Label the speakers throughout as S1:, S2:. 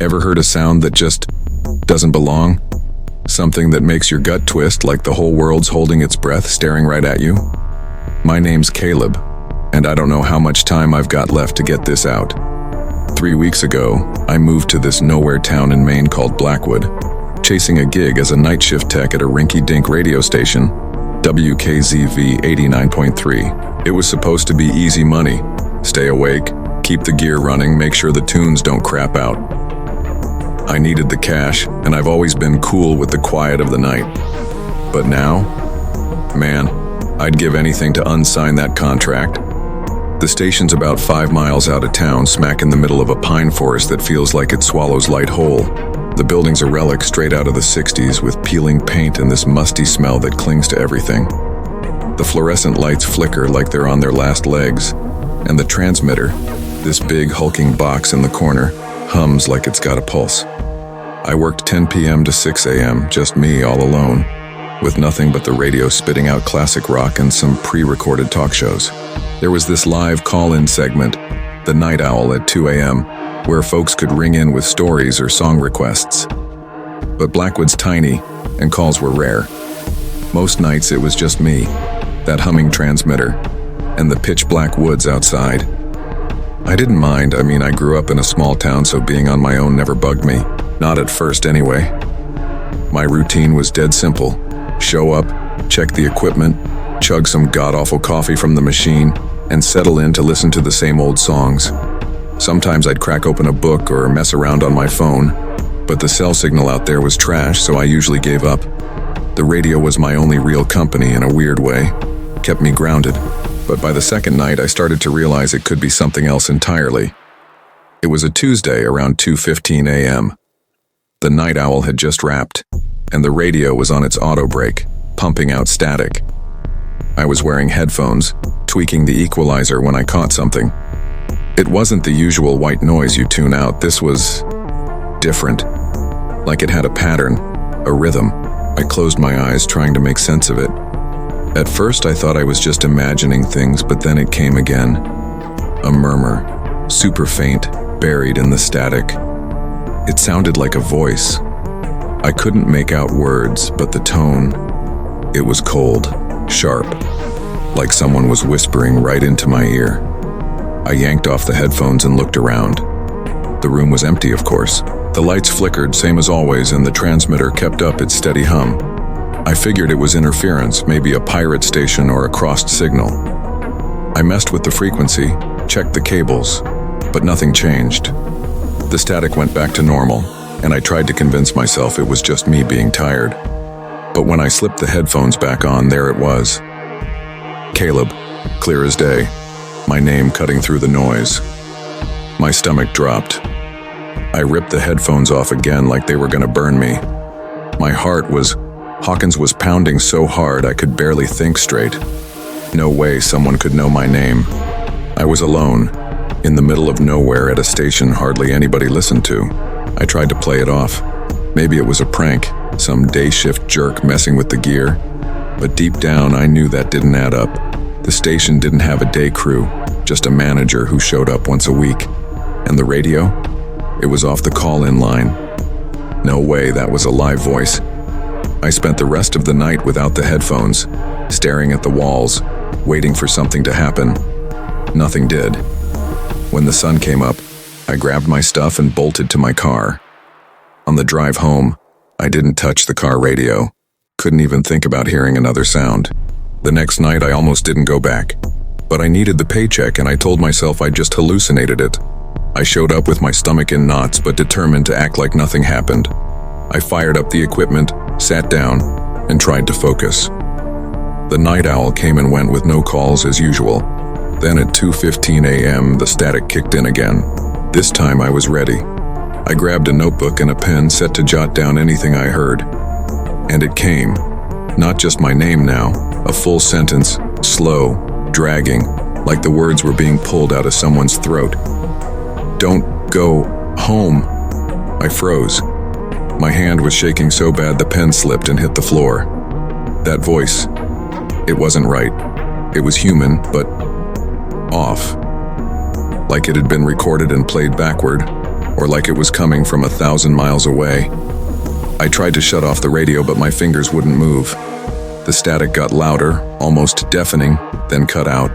S1: Ever heard a sound that just doesn't belong? Something that makes your gut twist like the whole world's holding its breath staring right at you? My name's Caleb, and I don't know how much time I've got left to get this out. 3 weeks ago, I moved to this nowhere town in Maine called Blackwood, chasing a gig as a night shift tech at a rinky-dink radio station, WKZV 89.3. It was supposed to be easy money. Stay awake, keep the gear running, make sure the tunes don't crap out. I needed the cash, and I've always been cool with the quiet of the night. But now, man, I'd give anything to unsign that contract. The station's about 5 miles out of town, smack in the middle of a pine forest that feels like it swallows light whole. The building's a relic straight out of the 60s with peeling paint and this musty smell that clings to everything. The fluorescent lights flicker like they're on their last legs, and the transmitter, this big hulking box in the corner, hums like it's got a pulse. I worked 10 p.m. to 6 a.m., just me all alone, with nothing but the radio spitting out classic rock and some pre-recorded talk shows. There was this live call-in segment, The Night Owl at 2 a.m., where folks could ring in with stories or song requests. But Blackwood's tiny, and calls were rare. Most nights it was just me, that humming transmitter, and the pitch-black woods outside. I didn't mind. I grew up in a small town, so being on my own never bugged me. Not at first, anyway. My routine was dead simple. Show up, check the equipment, chug some god-awful coffee from the machine, and settle in to listen to the same old songs. Sometimes I'd crack open a book or mess around on my phone, but the cell signal out there was trash, so I usually gave up. The radio was my only real company in a weird way, kept me grounded. But by the second night, I started to realize it could be something else entirely. It was a Tuesday around 2:15 a.m. The night owl had just wrapped, and the radio was on its auto brake, pumping out static. I was wearing headphones, tweaking the equalizer when I caught something. It wasn't the usual white noise you tune out. This was different, like it had a pattern, a rhythm. I closed my eyes, trying to make sense of it. At first, I thought I was just imagining things, but then it came again. A murmur, super faint, buried in the static. It sounded like a voice. I couldn't make out words, but the tone, it was cold, sharp, like someone was whispering right into my ear. I yanked off the headphones and looked around. The room was empty, of course. The lights flickered, same as always, and the transmitter kept up its steady hum. I figured it was interference, maybe a pirate station or a crossed signal. I messed with the frequency, checked the cables, but nothing changed. The static went back to normal, and I tried to convince myself it was just me being tired. But when I slipped the headphones back on, there it was. Caleb, clear as day, my name cutting through the noise. My stomach dropped. I ripped the headphones off again like they were gonna burn me. My heart was... Hawkins was pounding so hard I could barely think straight. No way someone could know my name. I was alone, in the middle of nowhere at a station hardly anybody listened to. I tried to play it off. Maybe it was a prank, some day shift jerk messing with the gear. But deep down I knew that didn't add up. The station didn't have a day crew, just a manager who showed up once a week. And the radio? It was off the call-in line. No way that was a live voice. I spent the rest of the night without the headphones, staring at the walls, waiting for something to happen. Nothing did. When the sun came up, I grabbed my stuff and bolted to my car. On the drive home, I didn't touch the car radio. Couldn't even think about hearing another sound. The next night, I almost didn't go back. But I needed the paycheck, and I told myself I'd just hallucinated it. I showed up with my stomach in knots, but determined to act like nothing happened. I fired up the equipment, sat down, and tried to focus. The night owl came and went with no calls as usual. Then at 2:15 a.m., the static kicked in again. This time I was ready. I grabbed a notebook and a pen set to jot down anything I heard. And it came. Not just my name now, a full sentence, slow, dragging, like the words were being pulled out of someone's throat. Don't go home. I froze. My hand was shaking so bad the pen slipped and hit the floor. That voice, it wasn't right. It was human, but off. Like it had been recorded and played backward, or like it was coming from 1,000 miles away. I tried to shut off the radio, but my fingers wouldn't move. The static got louder, almost deafening, then cut out.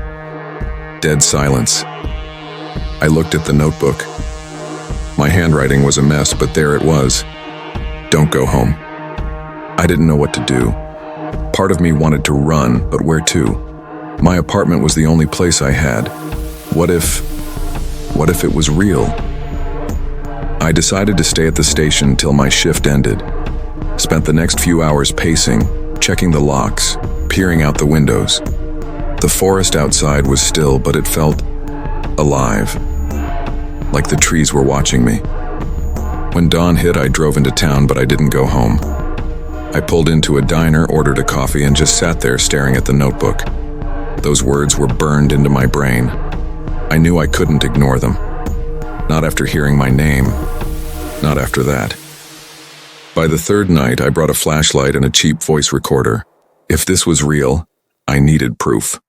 S1: Dead silence. I looked at the notebook. My handwriting was a mess, but there it was. Don't go home. I didn't know what to do. Part of me wanted to run, but where to? My apartment was the only place I had. What if it was real? I decided to stay at the station till my shift ended. Spent the next few hours pacing, checking the locks, peering out the windows. The forest outside was still, but it felt alive, like the trees were watching me. When dawn hit, I drove into town, but I didn't go home. I pulled into a diner, ordered a coffee, and just sat there staring at the notebook. Those words were burned into my brain. I knew I couldn't ignore them. Not after hearing my name. Not after that. By the third night, I brought a flashlight and a cheap voice recorder. If this was real, I needed proof.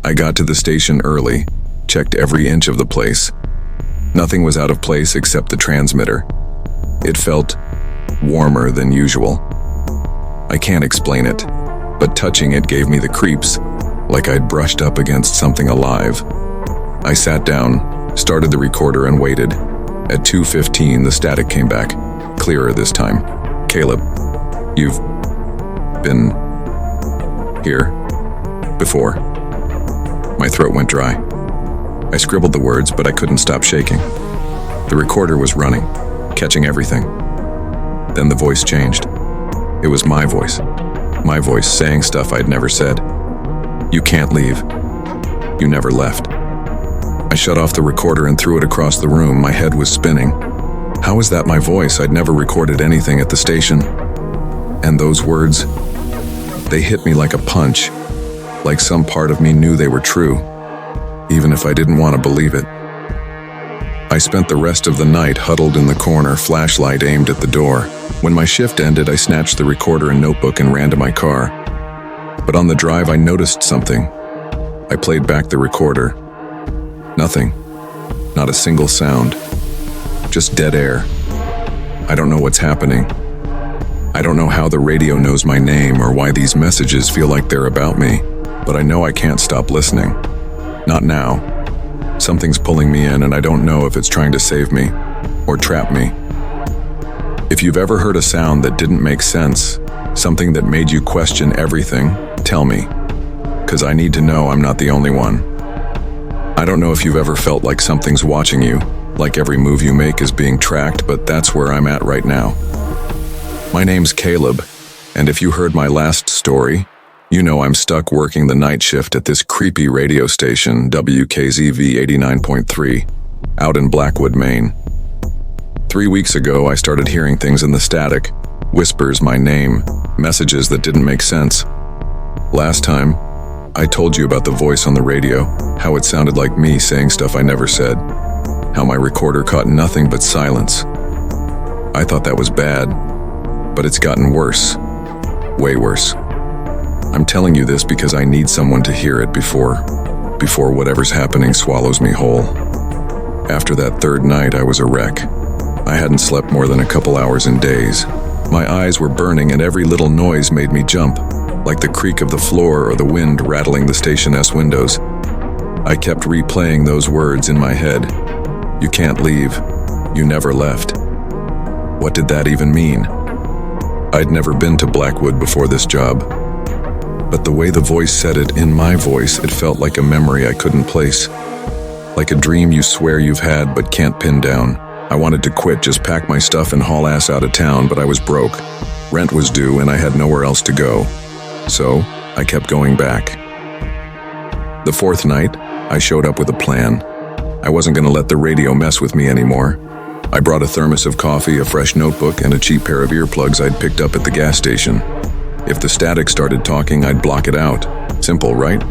S1: I got to the station early, checked every inch of the place. Nothing was out of place except the transmitter. It felt warmer than usual. I can't explain it, but touching it gave me the creeps, like I'd brushed up against something alive. I sat down, started the recorder, and waited. At 2:15, the static came back, clearer this time. Caleb, you've been here before. My throat went dry. I scribbled the words, but I couldn't stop shaking. The recorder was running, catching everything. Then the voice changed. It was my voice saying stuff I'd never said. You can't leave. You never left. I shut off the recorder and threw it across the room. My head was spinning. How was that my voice? I'd never recorded anything at the station. And those words, they hit me like a punch, like some part of me knew they were true, even if I didn't want to believe it. I spent the rest of the night huddled in the corner, flashlight aimed at the door. When my shift ended, I snatched the recorder and notebook and ran to my car. But on the drive, I noticed something. I played back the recorder. Nothing. Not a single sound. Just dead air. I don't know what's happening. I don't know how the radio knows my name or why these messages feel like they're about me, but I know I can't stop listening. Not now. Something's pulling me in, and I don't know if it's trying to save me or trap me. If you've ever heard a sound that didn't make sense, something that made you question everything, tell me, 'cause I need to know I'm not the only one. I don't know if you've ever felt like something's watching you, like every move you make is being tracked, but that's where I'm at right now. My name's Caleb, and if you heard my last story, you know I'm stuck working the night shift at this creepy radio station, WKZV 89.3, out in Blackwood, Maine. 3 weeks ago, I started hearing things in the static, whispers, my name, messages that didn't make sense. Last time, I told you about the voice on the radio, how it sounded like me saying stuff I never said, how my recorder caught nothing but silence. I thought that was bad, but it's gotten worse, way worse. I'm telling you this because I need someone to hear it before whatever's happening swallows me whole. After that third night, I was a wreck. I hadn't slept more than a couple hours in days. My eyes were burning and every little noise made me jump, like the creak of the floor or the wind rattling the station's windows. I kept replaying those words in my head. You can't leave. You never left. What did that even mean? I'd never been to Blackwood before this job, but the way the voice said it in my voice, it felt like a memory I couldn't place. Like a dream you swear you've had but can't pin down. I wanted to quit, just pack my stuff and haul ass out of town, but I was broke. Rent was due and I had nowhere else to go. So, I kept going back. The fourth night, I showed up with a plan. I wasn't gonna let the radio mess with me anymore. I brought a thermos of coffee, a fresh notebook, and a cheap pair of earplugs I'd picked up at the gas station. If the static started talking, I'd block it out. Simple, right?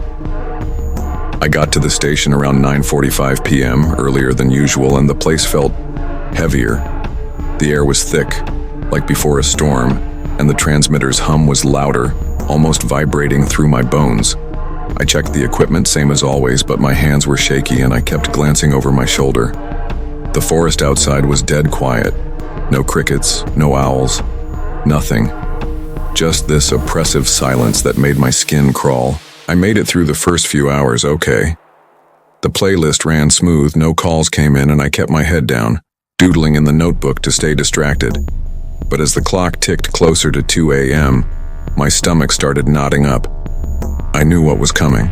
S1: I got to the station around 9:45 p.m., earlier than usual, and the place felt heavier. The air was thick, like before a storm, and the transmitter's hum was louder, almost vibrating through my bones. I checked the equipment, same as always, but my hands were shaky and I kept glancing over my shoulder. The forest outside was dead quiet. No crickets, no owls, nothing. Just this oppressive silence that made my skin crawl. I made it through the first few hours okay. The playlist ran smooth, no calls came in, and I kept my head down, doodling in the notebook to stay distracted. But as the clock ticked closer to 2 a.m., my stomach started knotting up. I knew what was coming.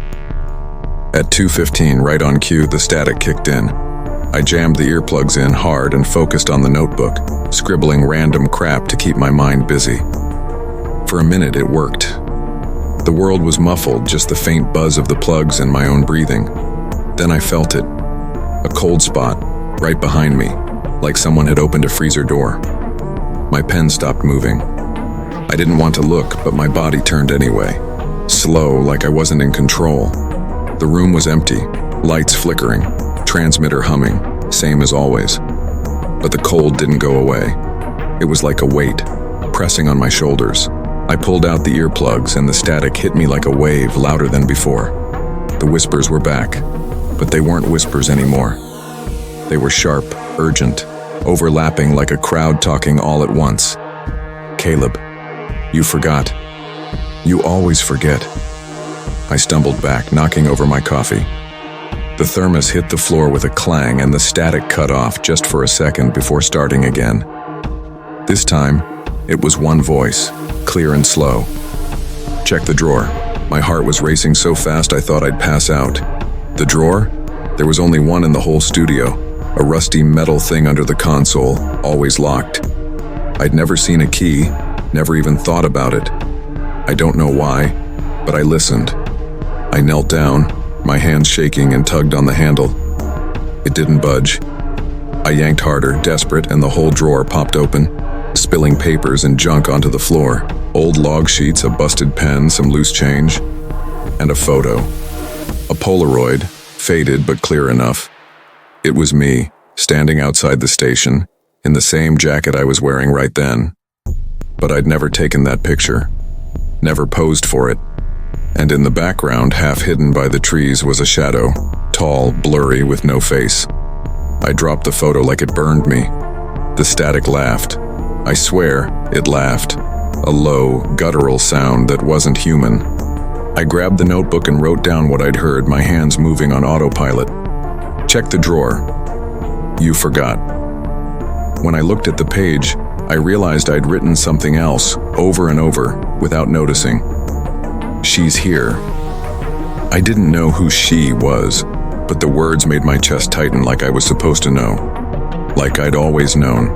S1: At 2:15, right on cue, the static kicked in. I jammed the earplugs in hard and focused on the notebook, scribbling random crap to keep my mind busy. For a minute, it worked. The world was muffled, just the faint buzz of the plugs and my own breathing. Then I felt it. A cold spot, right behind me, like someone had opened a freezer door. My pen stopped moving. I didn't want to look, but my body turned anyway. Slow, like I wasn't in control. The room was empty, lights flickering, transmitter humming, same as always. But the cold didn't go away. It was like a weight, pressing on my shoulders. I pulled out the earplugs and the static hit me like a wave, louder than before. The whispers were back, but they weren't whispers anymore. They were sharp, urgent, overlapping like a crowd talking all at once. "Caleb, you forgot. You always forget." I stumbled back, knocking over my coffee. The thermos hit the floor with a clang and the static cut off just for a second before starting again. This time, it was one voice, clear and slow. "Check the drawer." My heart was racing so fast I thought I'd pass out. The drawer? There was only one in the whole studio, a rusty metal thing under the console, always locked. I'd never seen a key, never even thought about it. I don't know why, but I listened. I knelt down, my hands shaking, and tugged on the handle. It didn't budge. I yanked harder, desperate, and the whole drawer popped open, spilling papers and junk onto the floor. Old log sheets, a busted pen, some loose change, and a photo. A Polaroid, faded but clear enough. It was me, standing outside the station, in the same jacket I was wearing right then. But I'd never taken that picture, never posed for it. And in the background, half hidden by the trees, was a shadow, tall, blurry, with no face. I dropped the photo like it burned me. The static laughed. I swear, it laughed. A low, guttural sound that wasn't human. I grabbed the notebook and wrote down what I'd heard, my hands moving on autopilot. "Check the drawer. You forgot." When I looked at the page, I realized I'd written something else, over and over, without noticing. "She's here." I didn't know who she was, but the words made my chest tighten like I was supposed to know. Like I'd always known.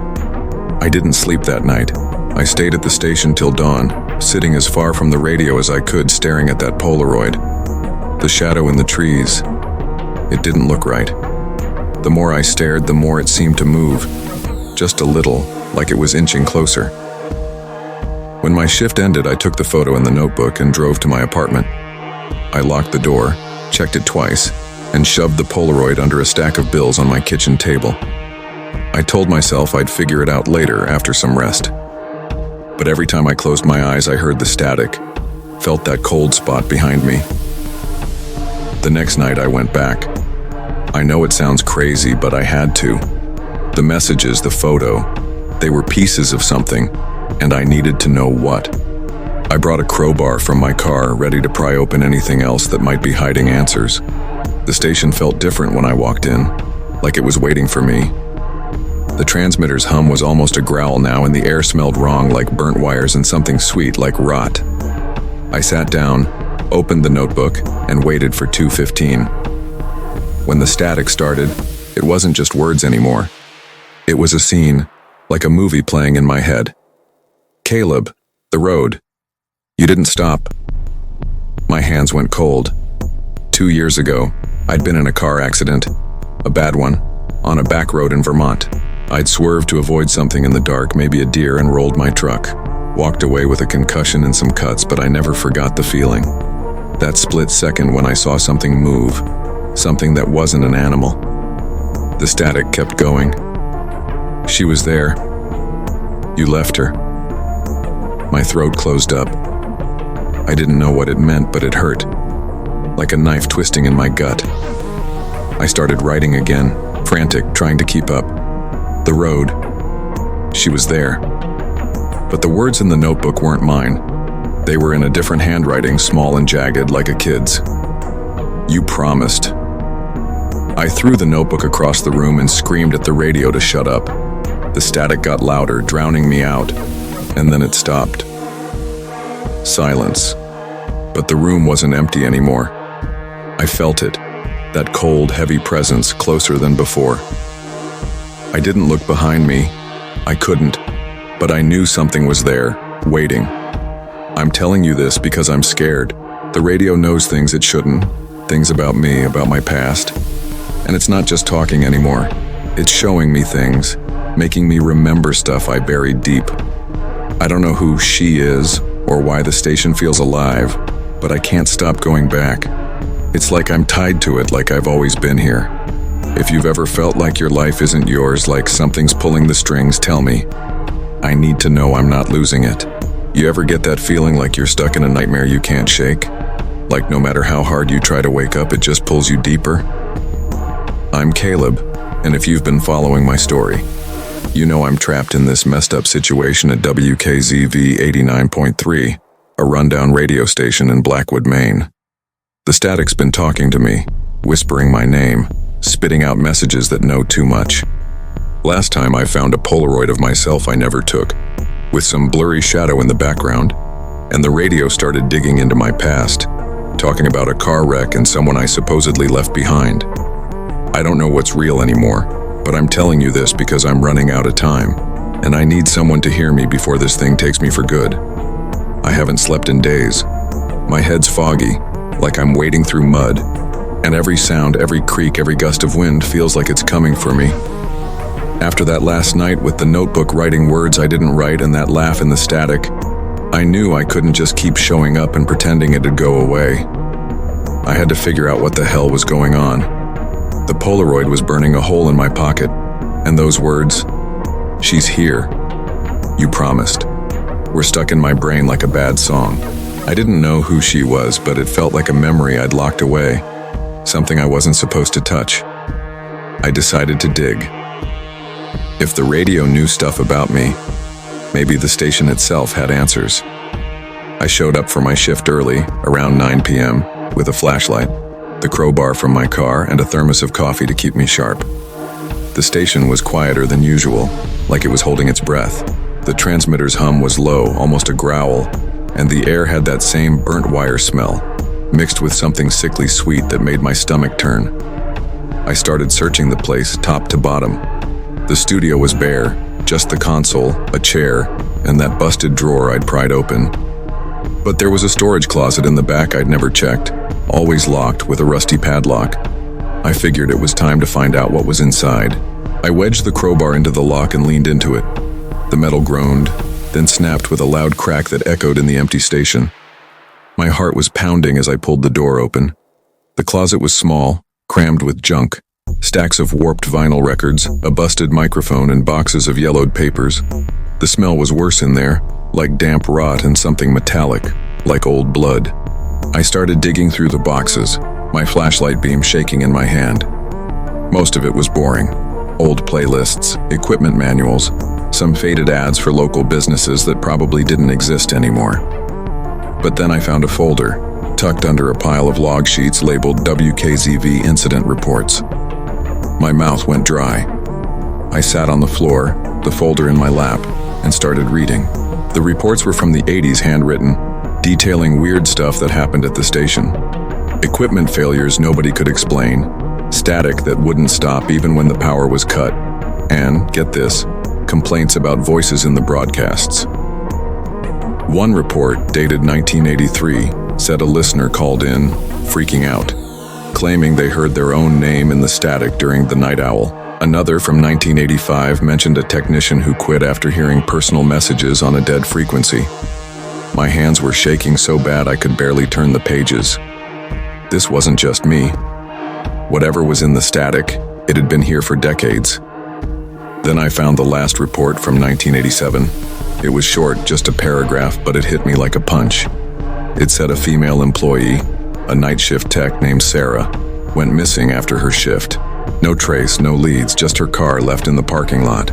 S1: I didn't sleep that night. I stayed at the station till dawn, sitting as far from the radio as I could, staring at that Polaroid. The shadow in the trees. It didn't look right. The more I stared, the more it seemed to move. Just a little, like it was inching closer. When my shift ended, I took the photo in the notebook and drove to my apartment. I locked the door, checked it twice, and shoved the Polaroid under a stack of bills on my kitchen table. I told myself I'd figure it out later after some rest. But every time I closed my eyes, I heard the static, felt that cold spot behind me. The next night I went back. I know it sounds crazy, but I had to. The messages, the photo, they were pieces of something, and I needed to know what. I brought a crowbar from my car, ready to pry open anything else that might be hiding answers. The station felt different when I walked in, like it was waiting for me. The transmitter's hum was almost a growl now, and the air smelled wrong, like burnt wires, and something sweet, like rot. I sat down, opened the notebook, and waited for 2:15. When the static started, it wasn't just words anymore. It was a scene, like a movie playing in my head. "Caleb, the road. You didn't stop." My hands went cold. 2 years ago, I'd been in a car accident, a bad one, on a back road in Vermont. I'd swerved to avoid something in the dark, maybe a deer, and rolled my truck. Walked away with a concussion and some cuts, but I never forgot the feeling. That split second when I saw something move, something that wasn't an animal. The static kept going. "She was there. You left her." My throat closed up. I didn't know what it meant, but it hurt, like a knife twisting in my gut. I started writing again, frantic, trying to keep up. The road. She was there. But the words in the notebook weren't mine. They were in a different handwriting, small and jagged, like a kid's. You promised. I threw the notebook across the room and screamed at the radio to shut up. The static got louder, drowning me out, and then it stopped. Silence. But the room wasn't empty anymore. I felt it, that cold, heavy presence closer than before. I didn't look behind me. I couldn't, but I knew something was there, waiting. I'm telling you this because I'm scared. The radio knows things it shouldn't, things about me, about my past. And it's not just talking anymore. It's showing me things, making me remember stuff I buried deep. I don't know who she is or why the station feels alive, but I can't stop going back. It's like I'm tied to it, like I've always been here. If you've ever felt like your life isn't yours, like something's pulling the strings, tell me. I need to know I'm not losing it. You ever get that feeling like you're stuck in a nightmare you can't shake? Like no matter how hard you try to wake up, it just pulls you deeper? I'm Caleb, and if you've been following my story, you know I'm trapped in this messed up situation at WKZV 89.3, a rundown radio station in Blackwood, Maine. The static's been talking to me, whispering my name, spitting out messages that know too much. Last time I found a Polaroid of myself I never took, with some blurry shadow in the background, and the radio started digging into my past, talking about a car wreck and someone I supposedly left behind. I don't know what's real anymore, but I'm telling you this because I'm running out of time, and I need someone to hear me before this thing takes me for good. I haven't slept in days. My head's foggy, like I'm wading through mud, and every sound, every creak, every gust of wind feels like it's coming for me. After that last night with the notebook writing words I didn't write and that laugh in the static, I knew I couldn't just keep showing up and pretending it'd go away. I had to figure out what the hell was going on. The Polaroid was burning a hole in my pocket, and those words, "She's here. You promised," were stuck in my brain like a bad song. I didn't know who she was, but it felt like a memory I'd locked away, something I wasn't supposed to touch. I decided to dig. If the radio knew stuff about me, maybe the station itself had answers. I showed up for my shift early, around 9 p.m., with a flashlight, the crowbar from my car, and a thermos of coffee to keep me sharp. The station was quieter than usual, like it was holding its breath. The transmitter's hum was low, almost a growl, and the air had that same burnt wire smell, mixed with something sickly sweet that made my stomach turn. I started searching the place, top to bottom. The studio was bare, just the console, a chair, and that busted drawer I'd pried open. But there was a storage closet in the back I'd never checked, always locked with a rusty padlock. I figured it was time to find out what was inside. I wedged the crowbar into the lock and leaned into it. The metal groaned, then snapped with a loud crack that echoed in the empty station. My heart was pounding as I pulled the door open. The closet was small, crammed with junk. Stacks of warped vinyl records, a busted microphone, and boxes of yellowed papers. The smell was worse in there, like damp rot and something metallic, like old blood. I started digging through the boxes, my flashlight beam shaking in my hand. Most of it was boring. Old playlists, equipment manuals, some faded ads for local businesses that probably didn't exist anymore. But then I found a folder, tucked under a pile of log sheets labeled WKZV incident reports. My mouth went dry. I sat on the floor, the folder in my lap, and started reading. The reports were from the 80s, handwritten, detailing weird stuff that happened at the station. Equipment failures nobody could explain, static that wouldn't stop even when the power was cut, and, get this, complaints about voices in the broadcasts. One report, dated 1983, said a listener called in, freaking out, claiming they heard their own name in the static during the night owl. Another from 1985 mentioned a technician who quit after hearing personal messages on a dead frequency. My hands were shaking so bad I could barely turn the pages. This wasn't just me. Whatever was in the static, it had been here for decades. Then I found the last report from 1987. It was short, just a paragraph, but it hit me like a punch. It said a female employee, a night shift tech named Sarah, went missing after her shift. No trace, no leads, just her car left in the parking lot.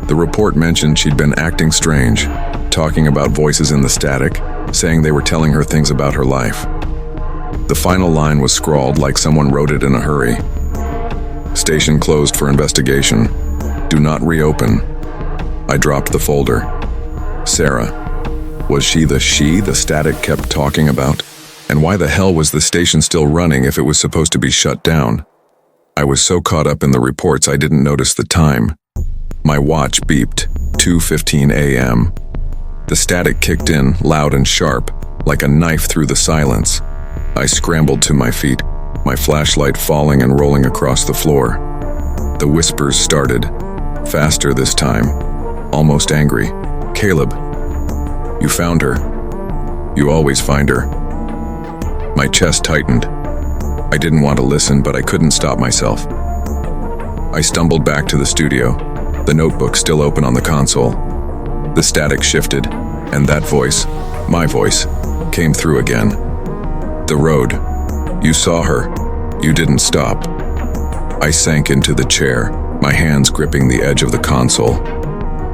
S1: The report mentioned she'd been acting strange, talking about voices in the static, saying they were telling her things about her life. The final line was scrawled like someone wrote it in a hurry. Station closed for investigation. Do not reopen. I dropped the folder. Sarah. Was she the static kept talking about? And why the hell was the station still running if it was supposed to be shut down? I was so caught up in the reports I didn't notice the time. My watch beeped, 2:15 a.m. The static kicked in, loud and sharp, like a knife through the silence. I scrambled to my feet, my flashlight falling and rolling across the floor. The whispers started, faster this time, almost angry. Caleb, you found her. You always find her. My chest tightened. I didn't want to listen, but I couldn't stop myself. I stumbled back to the studio, the notebook still open on the console. The static shifted, and that voice, my voice, came through again. The road. You saw her. You didn't stop. I sank into the chair, my hands gripping the edge of the console.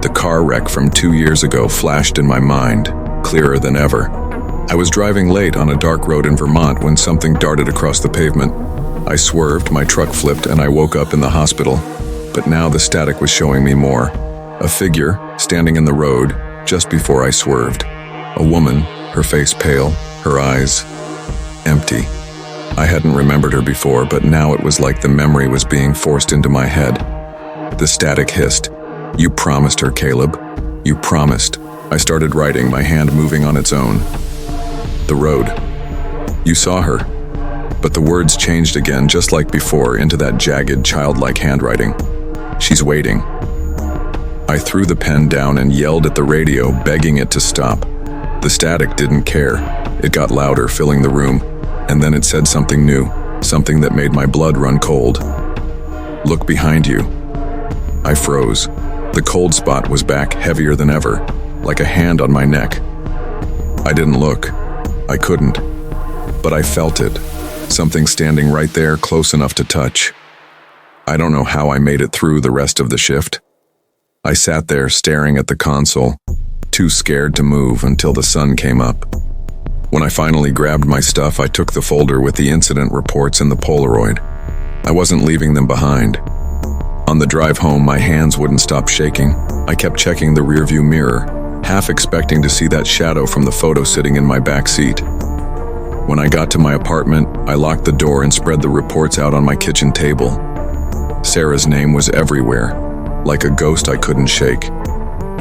S1: The car wreck from 2 years ago flashed in my mind, clearer than ever. I was driving late on a dark road in Vermont when something darted across the pavement. I swerved, my truck flipped, and I woke up in the hospital. But now the static was showing me more. A figure, standing in the road, just before I swerved. A woman, her face pale, her eyes empty. I hadn't remembered her before, but now it was like the memory was being forced into my head. The static hissed. You promised her, Caleb. You promised. I started writing, my hand moving on its own. The road. You saw her. But the words changed again, just like before, into that jagged, childlike handwriting. She's waiting. I threw the pen down and yelled at the radio, begging it to stop. The static didn't care. It got louder, filling the room, and then it said something new, something that made my blood run cold. Look behind you. I froze. The cold spot was back, heavier than ever, like a hand on my neck. I didn't look. I couldn't. But I felt it. Something standing right there, close enough to touch. I don't know how I made it through the rest of the shift. I sat there staring at the console, too scared to move until the sun came up. When I finally grabbed my stuff, I took the folder with the incident reports and the Polaroid. I wasn't leaving them behind. On the drive home, my hands wouldn't stop shaking. I kept checking the rearview mirror, half expecting to see that shadow from the photo sitting in my back seat. When I got to my apartment, I locked the door and spread the reports out on my kitchen table. Sarah's name was everywhere, like a ghost I couldn't shake.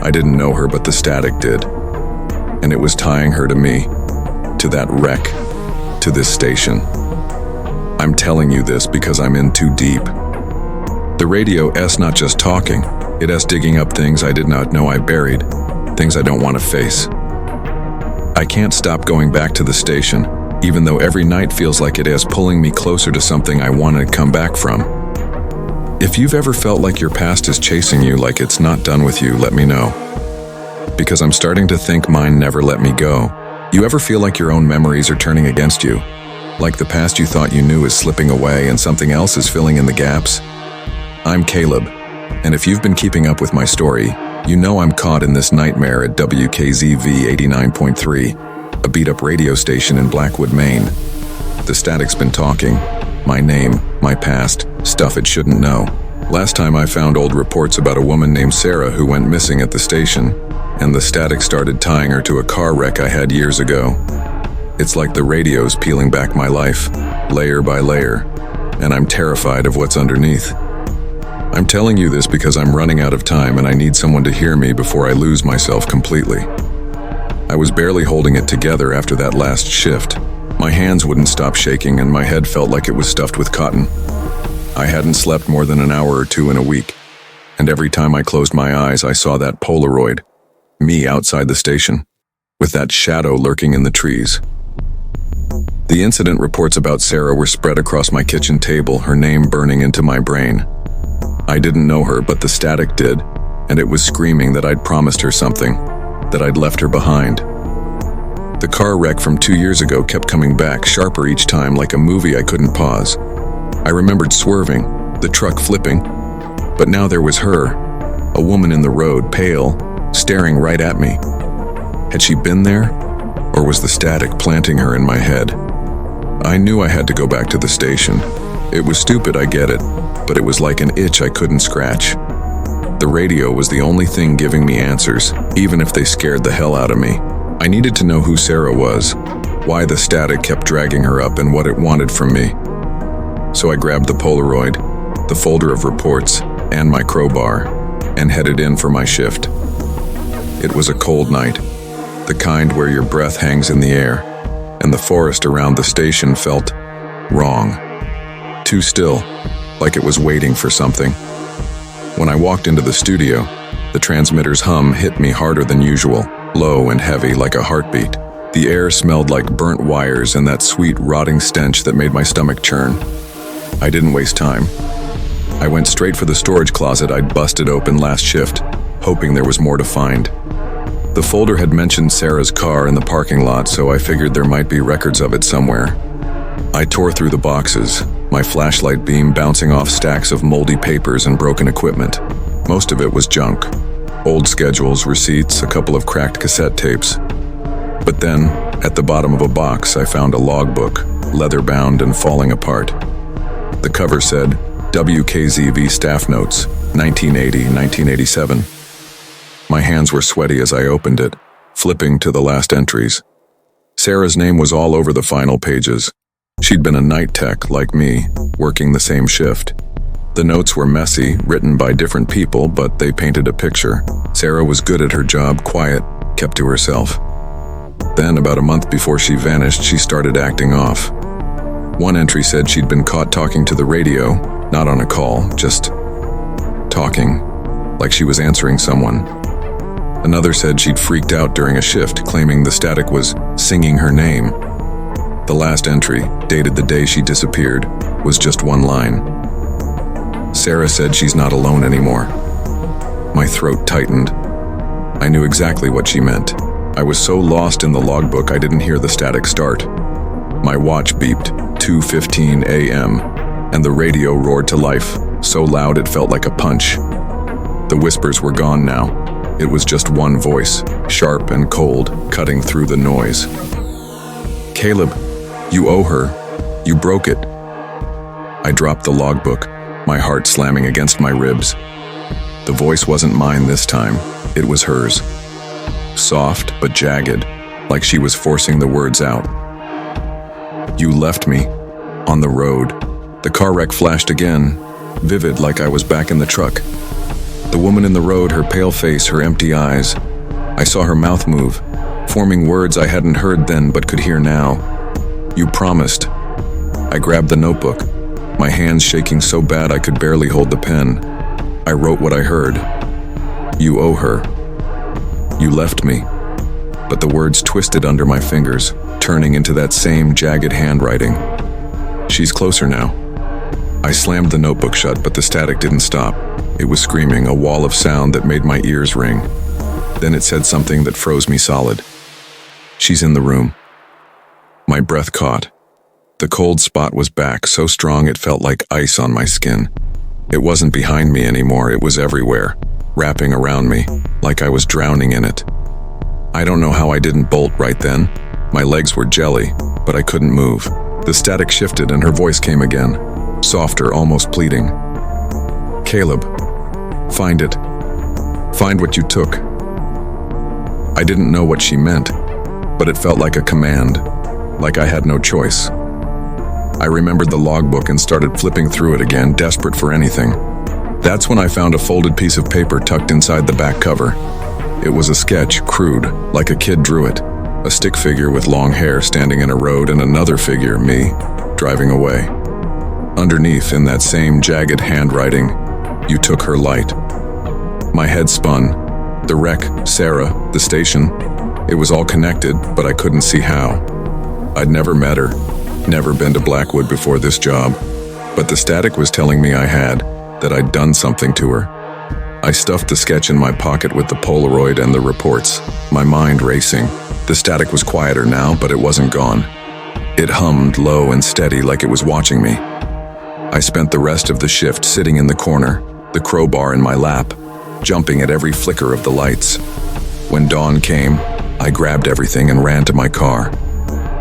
S1: I didn't know her, but the static did. And it was tying her to me, to that wreck, to this station. I'm telling you this because I'm in too deep. The radio's not just talking, it's digging up things I did not know I buried, things I don't want to face. I can't stop going back to the station, even though every night feels like it is pulling me closer to something I want to come back from. If you've ever felt like your past is chasing you, like it's not done with you, let me know. Because I'm starting to think mine never let me go. You ever feel like your own memories are turning against you? Like the past you thought you knew is slipping away and something else is filling in the gaps? I'm Caleb, and if you've been keeping up with my story, you know I'm caught in this nightmare at WKZV 89.3, a beat-up radio station in Blackwood, Maine. The static's been talking. My name, my past, stuff it shouldn't know. Last time I found old reports about a woman named Sarah who went missing at the station, and the static started tying her to a car wreck I had years ago. It's like the radio's peeling back my life, layer by layer, and I'm terrified of what's underneath. I'm telling you this because I'm running out of time and I need someone to hear me before I lose myself completely. I was barely holding it together after that last shift. My hands wouldn't stop shaking and my head felt like it was stuffed with cotton. I hadn't slept more than an hour or two in a week, and every time I closed my eyes I saw that Polaroid, me outside the station, with that shadow lurking in the trees. The incident reports about Sarah were spread across my kitchen table, her name burning into my brain. I didn't know her, but the static did, and it was screaming that I'd promised her something, that I'd left her behind. The car wreck from 2 years ago kept coming back, sharper each time, like a movie I couldn't pause. I remembered swerving, the truck flipping. But now there was her, a woman in the road, pale, staring right at me. Had she been there, or was the static planting her in my head? I knew I had to go back to the station. It was stupid, I get it, but it was like an itch I couldn't scratch. The radio was the only thing giving me answers, even if they scared the hell out of me. I needed to know who Sarah was, why the static kept dragging her up, and what it wanted from me. So I grabbed the Polaroid, the folder of reports, and my crowbar, and headed in for my shift. It was a cold night, the kind where your breath hangs in the air, and the forest around the station felt wrong. Too still, like it was waiting for something. When I walked into the studio, the transmitter's hum hit me harder than usual, low and heavy like a heartbeat. The air smelled like burnt wires and that sweet, rotting stench that made my stomach churn. I didn't waste time. I went straight for the storage closet I'd busted open last shift, hoping there was more to find. The folder had mentioned Sarah's car in the parking lot, so I figured there might be records of it somewhere. I tore through the boxes, my flashlight beam bouncing off stacks of moldy papers and broken equipment. Most of it was junk. Old schedules, receipts, a couple of cracked cassette tapes. But then, at the bottom of a box, I found a logbook, leather-bound and falling apart. The cover said, WKZV Staff Notes, 1980-1987. My hands were sweaty as I opened it, flipping to the last entries. Sarah's name was all over the final pages. She'd been a night tech, like me, working the same shift. The notes were messy, written by different people, but they painted a picture. Sarah was good at her job, quiet, kept to herself. Then, about a month before she vanished, she started acting off. One entry said she'd been caught talking to the radio, not on a call, just talking, like she was answering someone. Another said she'd freaked out during a shift, claiming the static was singing her name. The last entry, dated the day she disappeared, was just one line. Sarah said she's not alone anymore. My throat tightened. I knew exactly what she meant. I was so lost in the logbook I didn't hear the static start. My watch beeped, 2:15 a.m., and the radio roared to life, so loud it felt like a punch. The whispers were gone now. It was just one voice, sharp and cold, cutting through the noise. Caleb, you owe her. You broke it. I dropped the logbook, my heart slamming against my ribs. The voice wasn't mine this time. It was hers. Soft but jagged, like she was forcing the words out. You left me. On the road. The car wreck flashed again, vivid like I was back in the truck. The woman in the road, her pale face, her empty eyes. I saw her mouth move, forming words I hadn't heard then but could hear now. You promised. I grabbed the notebook, my hands shaking so bad I could barely hold the pen. I wrote what I heard. You owe her. You left me. But the words twisted under my fingers, turning into that same jagged handwriting. She's closer now. I slammed the notebook shut, but the static didn't stop. It was screaming, a wall of sound that made my ears ring. Then it said something that froze me solid. She's in the room. My breath caught. The cold spot was back, so strong it felt like ice on my skin. It wasn't behind me anymore, it was everywhere, wrapping around me, like I was drowning in it. I don't know how I didn't bolt right then. My legs were jelly, but I couldn't move. The static shifted and her voice came again, softer, almost pleading. Caleb, find it. Find what you took. I didn't know what she meant, but it felt like a command, like I had no choice. I remembered the logbook and started flipping through it again, desperate for anything. That's when I found a folded piece of paper tucked inside the back cover. It was a sketch, crude, like a kid drew it. A stick figure with long hair standing in a road and another figure, me, driving away. Underneath, in that same jagged handwriting, you took her light. My head spun. The wreck, Sarah, the station. It was all connected, but I couldn't see how. I'd never met her, never been to Blackwood before this job, but the static was telling me I had, that I'd done something to her. I stuffed the sketch in my pocket with the Polaroid and the reports, my mind racing. The static was quieter now, but it wasn't gone. It hummed low and steady like it was watching me. I spent the rest of the shift sitting in the corner, the crowbar in my lap, jumping at every flicker of the lights. When dawn came, I grabbed everything and ran to my car.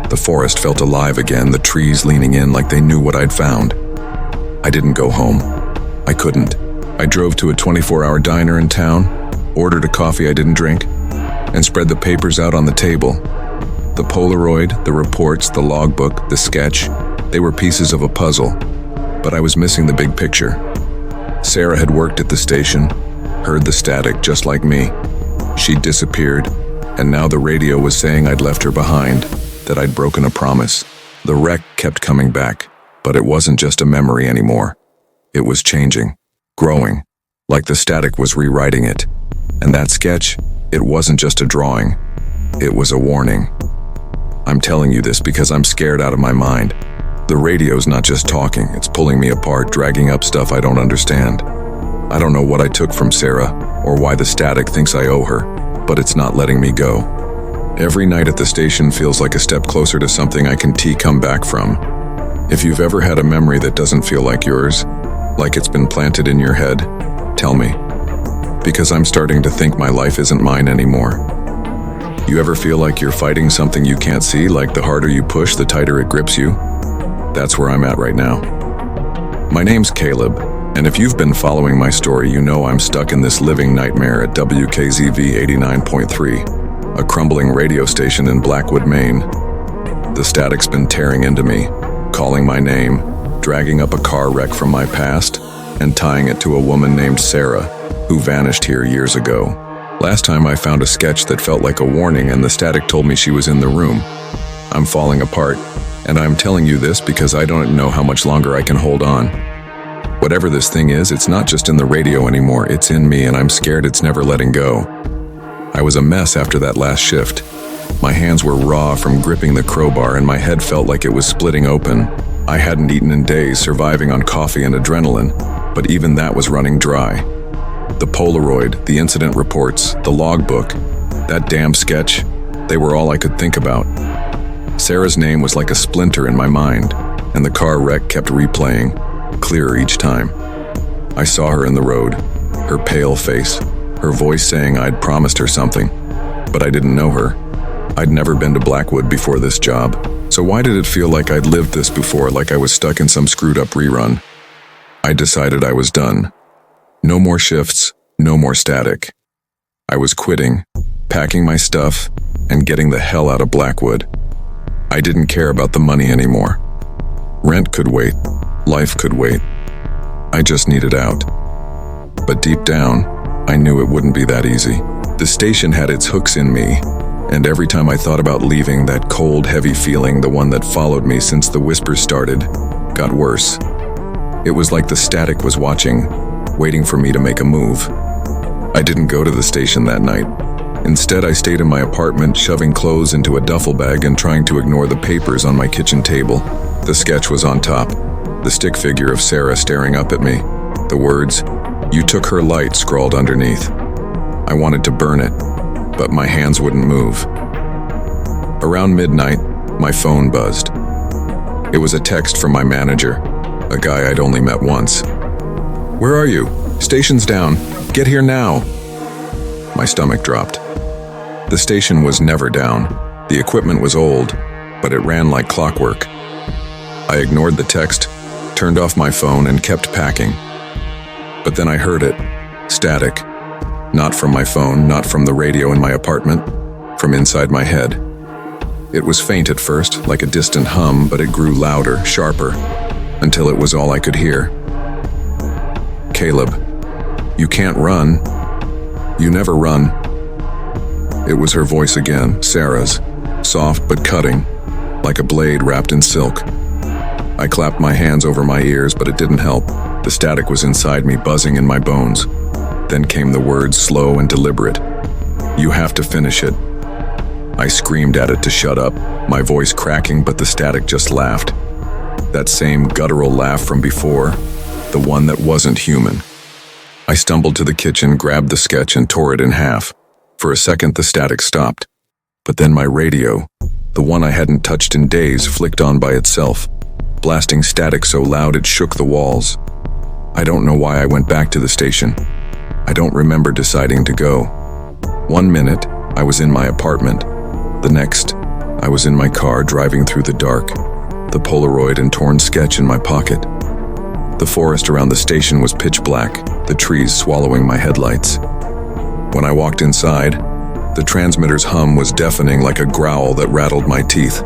S1: The forest felt alive again, the trees leaning in like they knew what I'd found. I didn't go home. I couldn't. I drove to a 24-hour diner in town, ordered a coffee I didn't drink, and spread the papers out on the table. The Polaroid, the reports, the logbook, the sketch, they were pieces of a puzzle, but I was missing the big picture. Sarah had worked at the station, heard the static just like me. She'd disappeared, and now the radio was saying I'd left her behind, that I'd broken a promise. The wreck kept coming back, but it wasn't just a memory anymore. It was changing, growing, like the static was rewriting it. And that sketch, it wasn't just a drawing, it was a warning. I'm telling you this because I'm scared out of my mind. The radio's not just talking, it's pulling me apart, dragging up stuff I don't understand. I don't know what I took from Sarah, or why the static thinks I owe her, but it's not letting me go. Every night at the station feels like a step closer to something I can come back from. If you've ever had a memory that doesn't feel like yours, like it's been planted in your head, tell me. Because I'm starting to think my life isn't mine anymore. You ever feel like you're fighting something you can't see, like the harder you push, the tighter it grips you? That's where I'm at right now. My name's Caleb, and if you've been following my story, you know I'm stuck in this living nightmare at WKZV 89.3, a crumbling radio station in Blackwood, Maine. The static's been tearing into me, calling my name, dragging up a car wreck from my past, and tying it to a woman named Sarah, who vanished here years ago. Last time I found a sketch that felt like a warning, and the static told me she was in the room. I'm falling apart, and I'm telling you this because I don't know how much longer I can hold on. Whatever this thing is, it's not just in the radio anymore, it's in me, and I'm scared it's never letting go. I was a mess after that last shift. My hands were raw from gripping the crowbar, and my head felt like it was splitting open. I hadn't eaten in days, surviving on coffee and adrenaline, but even that was running dry. The Polaroid, the incident reports, the logbook, that damn sketch, they were all I could think about. Sarah's name was like a splinter in my mind, and the car wreck kept replaying, clearer each time. I saw her in the road, her pale face, her voice saying I'd promised her something, but I didn't know her. I'd never been to Blackwood before this job, so why did it feel like I'd lived this before, like I was stuck in some screwed-up rerun? I decided I was done. No more shifts, no more static. I was quitting, packing my stuff, and getting the hell out of Blackwood. I didn't care about the money anymore. Rent could wait, life could wait. I just needed out. But deep down, I knew it wouldn't be that easy. The station had its hooks in me, and every time I thought about leaving, that cold, heavy feeling, the one that followed me since the whispers started, got worse. It was like the static was watching, waiting for me to make a move. I didn't go to the station that night. Instead, I stayed in my apartment, shoving clothes into a duffel bag and trying to ignore the papers on my kitchen table. The sketch was on top, the stick figure of Sarah staring up at me. The words, "You took her light," scrawled underneath. I wanted to burn it, but my hands wouldn't move. Around midnight, my phone buzzed. It was a text from my manager, a guy I'd only met once. "Where are you? Station's down. Get here now." My stomach dropped. The station was never down. The equipment was old, but it ran like clockwork. I ignored the text, turned off my phone, and kept packing. But then I heard it. Static. Not from my phone, not from the radio in my apartment, from inside my head. It was faint at first, like a distant hum, but it grew louder, sharper, until it was all I could hear. "Caleb, you can't run. You never run." It was her voice again, Sarah's, soft but cutting, like a blade wrapped in silk. I clapped my hands over my ears, but it didn't help. The static was inside me, buzzing in my bones. Then came the words, slow and deliberate. "You have to finish it." I screamed at it to shut up, my voice cracking, but the static just laughed. That same guttural laugh from before, the one that wasn't human. I stumbled to the kitchen, grabbed the sketch, and tore it in half. For a second, the static stopped. But then my radio, the one I hadn't touched in days, flicked on by itself, blasting static so loud it shook the walls. I don't know why I went back to the station. I don't remember deciding to go. 1 minute, I was in my apartment. The next, I was in my car driving through the dark, the Polaroid and torn sketch in my pocket. The forest around the station was pitch black, the trees swallowing my headlights. When I walked inside, the transmitter's hum was deafening like a growl that rattled my teeth.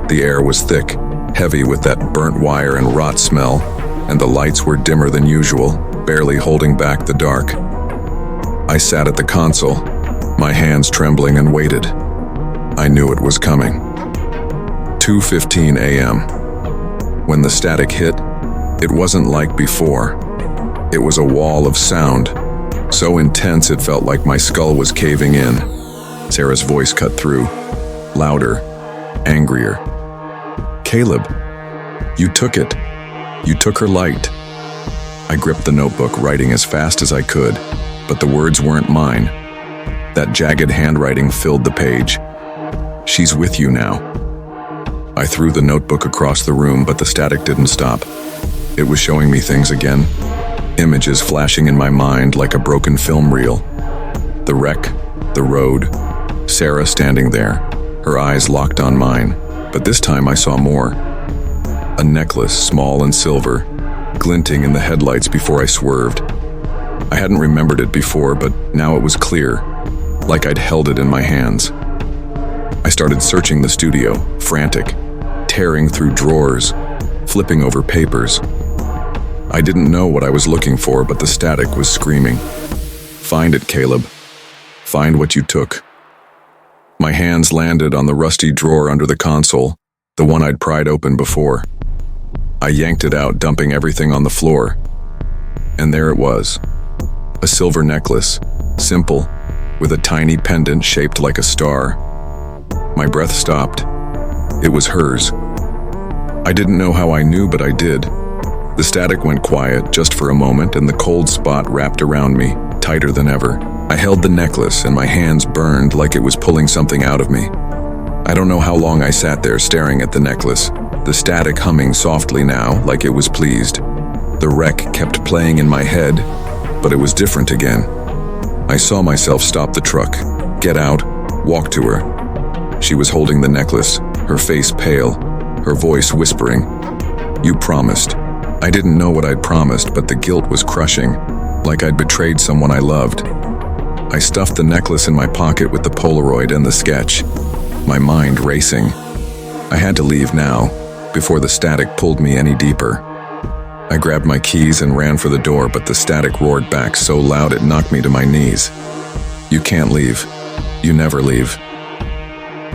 S1: The air was thick, heavy with that burnt wire and rot smell, and the lights were dimmer than usual, barely holding back the dark. I sat at the console, my hands trembling, and waited. I knew it was coming. 2:15 a.m. When the static hit, it wasn't like before. It was a wall of sound, so intense it felt like my skull was caving in. Sarah's voice cut through, louder, angrier. "Caleb, you took it. You took her light." I gripped the notebook, writing as fast as I could, but the words weren't mine. That jagged handwriting filled the page. "She's with you now." I threw the notebook across the room, but the static didn't stop. It was showing me things again, images flashing in my mind like a broken film reel. The wreck, the road, Sarah standing there, her eyes locked on mine. But this time I saw more. A necklace, small and silver, glinting in the headlights before I swerved. I hadn't remembered it before, but now it was clear, like I'd held it in my hands. I started searching the studio, frantic, tearing through drawers, flipping over papers. I didn't know what I was looking for, but the static was screaming. "Find it, Caleb. Find what you took." My hands landed on the rusty drawer under the console, the one I'd pried open before. I yanked it out, dumping everything on the floor. And there it was. A silver necklace, simple, with a tiny pendant shaped like a star. My breath stopped. It was hers. I didn't know how I knew, but I did. The static went quiet just for a moment, and the cold spot wrapped around me, tighter than ever. I held the necklace, and my hands burned like it was pulling something out of me. I don't know how long I sat there staring at the necklace, the static humming softly now, like it was pleased. The wreck kept playing in my head, but it was different again. I saw myself stop the truck, get out, walk to her. She was holding the necklace, her face pale, her voice whispering, "You promised." I didn't know what I'd promised, but the guilt was crushing, like I'd betrayed someone I loved. I stuffed the necklace in my pocket with the Polaroid and the sketch, my mind racing. I had to leave now, before the static pulled me any deeper. I grabbed my keys and ran for the door, but the static roared back so loud it knocked me to my knees. "You can't leave. You never leave."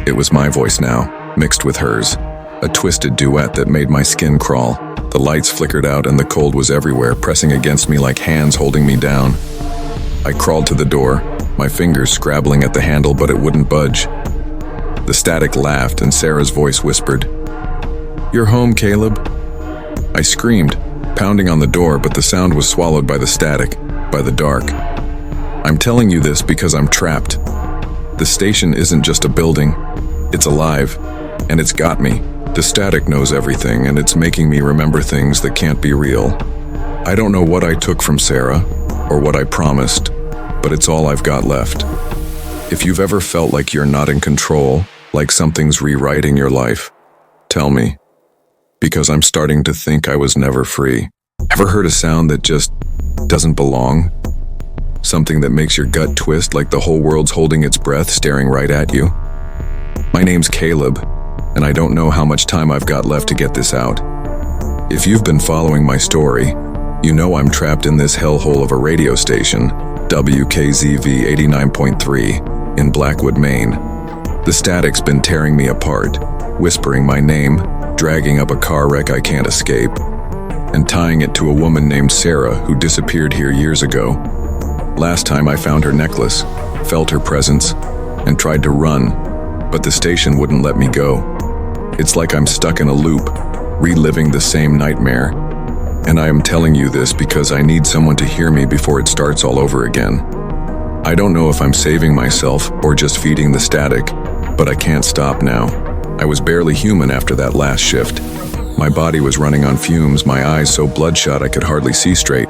S1: It was my voice now, mixed with hers, a twisted duet that made my skin crawl. The lights flickered out and the cold was everywhere, pressing against me like hands holding me down. I crawled to the door, my fingers scrabbling at the handle, but it wouldn't budge. The static laughed and Sarah's voice whispered, "You're home, Caleb." I screamed, pounding on the door, but the sound was swallowed by the static, by the dark. I'm telling you this because I'm trapped. The station isn't just a building, it's alive, and it's got me. The static knows everything, and it's making me remember things that can't be real. I don't know what I took from Sarah, or what I promised, but it's all I've got left. If you've ever felt like you're not in control, like something's rewriting your life, tell me, because I'm starting to think I was never free. Ever heard a sound that just doesn't belong? Something that makes your gut twist like the whole world's holding its breath, staring right at you? My name's Caleb, and I don't know how much time I've got left to get this out. If you've been following my story, you know I'm trapped in this hellhole of a radio station, WKZV 89.3, in Blackwood, Maine. The static's been tearing me apart, whispering my name, dragging up a car wreck I can't escape, and tying it to a woman named Sarah who disappeared here years ago. Last time I found her necklace, felt her presence, and tried to run, but the station wouldn't let me go. It's like I'm stuck in a loop, reliving the same nightmare. And I am telling you this because I need someone to hear me before it starts all over again. I don't know if I'm saving myself or just feeding the static, but I can't stop now. I was barely human after that last shift. My body was running on fumes, my eyes so bloodshot I could hardly see straight.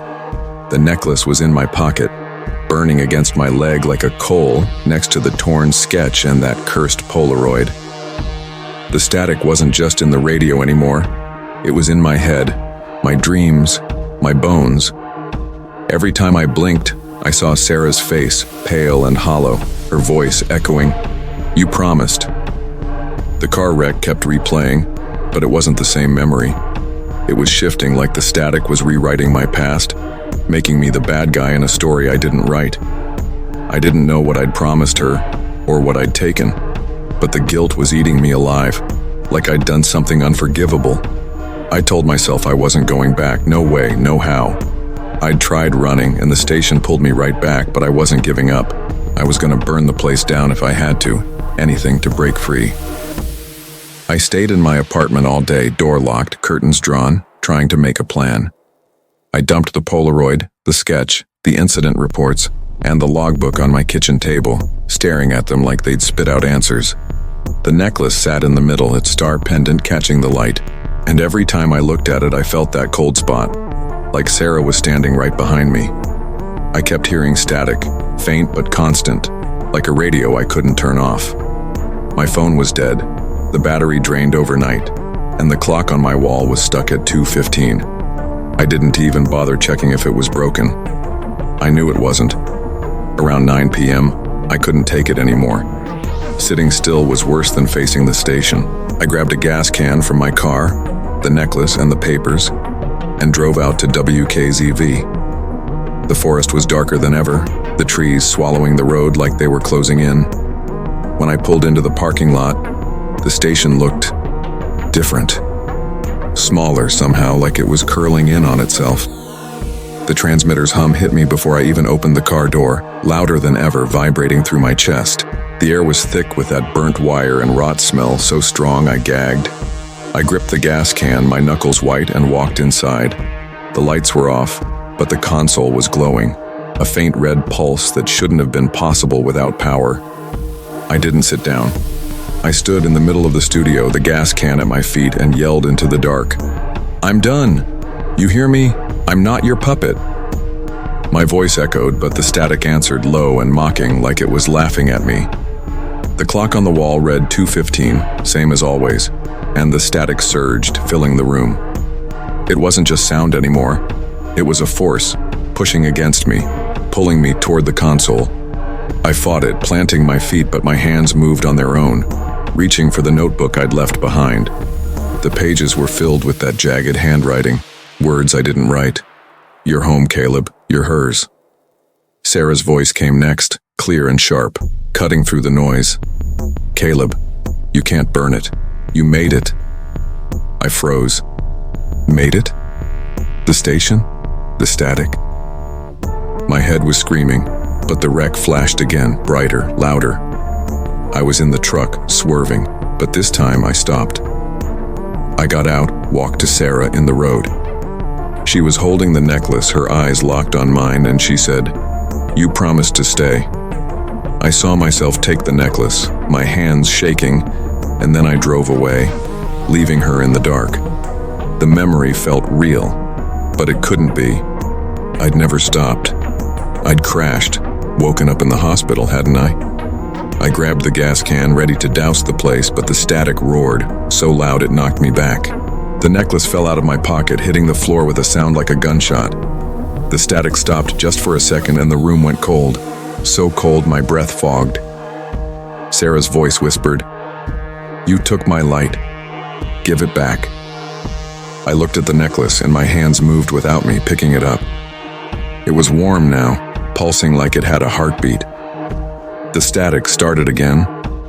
S1: The necklace was in my pocket, burning against my leg like a coal next to the torn sketch and that cursed Polaroid. The static wasn't just in the radio anymore. It was in my head, my dreams, my bones. Every time I blinked, I saw Sarah's face, pale and hollow, her voice echoing, "You promised." The car wreck kept replaying, but it wasn't the same memory. It was shifting like the static was rewriting my past, making me the bad guy in a story I didn't write. I didn't know what I'd promised her, or what I'd taken, but the guilt was eating me alive, like I'd done something unforgivable. I told myself I wasn't going back, no way, no how. I'd tried running, and the station pulled me right back, but I wasn't giving up. I was gonna burn the place down if I had to, anything to break free. I stayed in my apartment all day, door locked, curtains drawn, trying to make a plan. I dumped the Polaroid, the sketch, the incident reports, and the logbook on my kitchen table, staring at them like they'd spit out answers. The necklace sat in the middle, its star pendant catching the light, and every time I looked at it I felt that cold spot, like Sarah was standing right behind me. I kept hearing static, faint but constant, like a radio I couldn't turn off. My phone was dead, the battery drained overnight, and the clock on my wall was stuck at 2:15. I didn't even bother checking if it was broken. I knew it wasn't. Around 9 p.m., I couldn't take it anymore. Sitting still was worse than facing the station. I grabbed a gas can from my car, the necklace and the papers, and drove out to WKZV. The forest was darker than ever, the trees swallowing the road like they were closing in. When I pulled into the parking lot, the station looked different. Smaller somehow, like it was curling in on itself. The transmitter's hum hit me before I even opened the car door, louder than ever, vibrating through my chest. The air was thick with that burnt wire and rot smell, so strong I gagged. I gripped the gas can, my knuckles white, and walked inside. The lights were off, but the console was glowing, a faint red pulse that shouldn't have been possible without power. I didn't sit down. I stood in the middle of the studio, the gas can at my feet, and yelled into the dark, "I'm done! You hear me? I'm not your puppet!" My voice echoed, but the static answered low and mocking, like it was laughing at me. The clock on the wall read 2:15, same as always, and the static surged, filling the room. It wasn't just sound anymore. It was a force, pushing against me, pulling me toward the console. I fought it, planting my feet, but my hands moved on their own, reaching for the notebook I'd left behind. The pages were filled with that jagged handwriting, words I didn't write. "You're home, Caleb. You're hers." Sarah's voice came next, clear and sharp, cutting through the noise. "Caleb, you can't burn it. You made it." I froze. Made it? The station? The static? My head was screaming, but the wreck flashed again, brighter, louder. I was in the truck, swerving, but this time I stopped. I got out, walked to Sarah in the road. She was holding the necklace, her eyes locked on mine, and she said, "You promised to stay." I saw myself take the necklace, my hands shaking, and then I drove away, leaving her in the dark. The memory felt real, but it couldn't be. I'd never stopped. I'd crashed, woken up in the hospital, hadn't I? I grabbed the gas can, ready to douse the place, but the static roared, so loud it knocked me back. The necklace fell out of my pocket, hitting the floor with a sound like a gunshot. The static stopped just for a second and the room went cold, so cold my breath fogged. Sarah's voice whispered, "You took my light. Give it back." I looked at the necklace and my hands moved without me, picking it up. It was warm now, pulsing like it had a heartbeat. The static started again,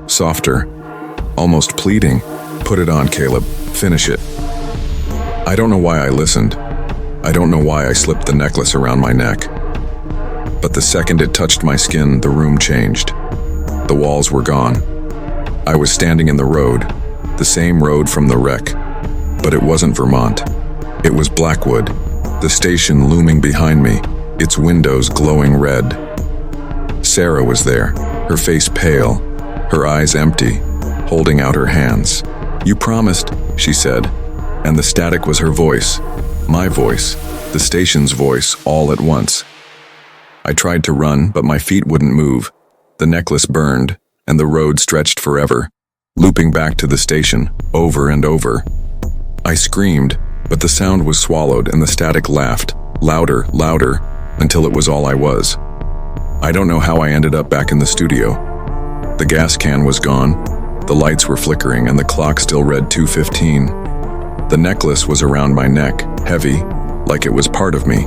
S1: softer, almost pleading. "Put it on, Caleb. Finish it." I don't know why I listened. I don't know why I slipped the necklace around my neck. But the second it touched my skin, the room changed. The walls were gone. I was standing in the road, the same road from the wreck. But it wasn't Vermont. It was Blackwood, the station looming behind me, its windows glowing red. Sarah was there, her face pale, her eyes empty, holding out her hands. "You promised," she said. And the static was her voice, my voice, the station's voice, all at once. I tried to run, but my feet wouldn't move. The necklace burned, and the road stretched forever, looping back to the station, over and over. I screamed, but the sound was swallowed and the static laughed, louder, louder, until it was all I was. I don't know how I ended up back in the studio. The gas can was gone, the lights were flickering, and the clock still read 2:15. The necklace was around my neck, heavy, like it was part of me.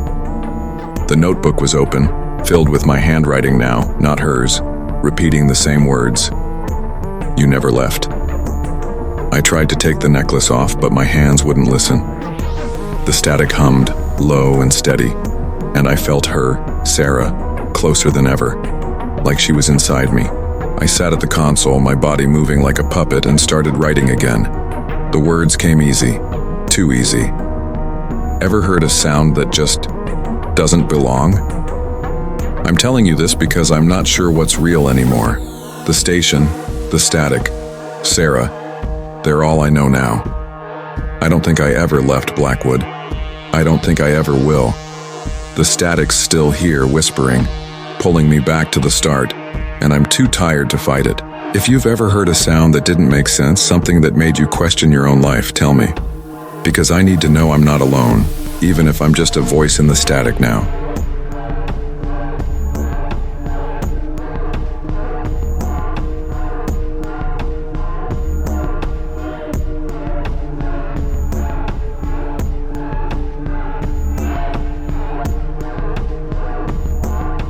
S1: The notebook was open, filled with my handwriting now, not hers, repeating the same words. You never left. I tried to take the necklace off, but my hands wouldn't listen. The static hummed, low and steady, and I felt her, Sarah, closer than ever, like she was inside me. I sat at the console, my body moving like a puppet, and started writing again. The words came easy, too easy. Ever heard a sound that just doesn't belong? I'm telling you this because I'm not sure what's real anymore. The station, the static, Sarah, they're all I know now. I don't think I ever left Blackwood. I don't think I ever will. The static's still here, whispering, pulling me back to the start, and I'm too tired to fight it. If you've ever heard a sound that didn't make sense, something that made you question your own life, tell me. Because I need to know I'm not alone, even if I'm just a voice in the static now.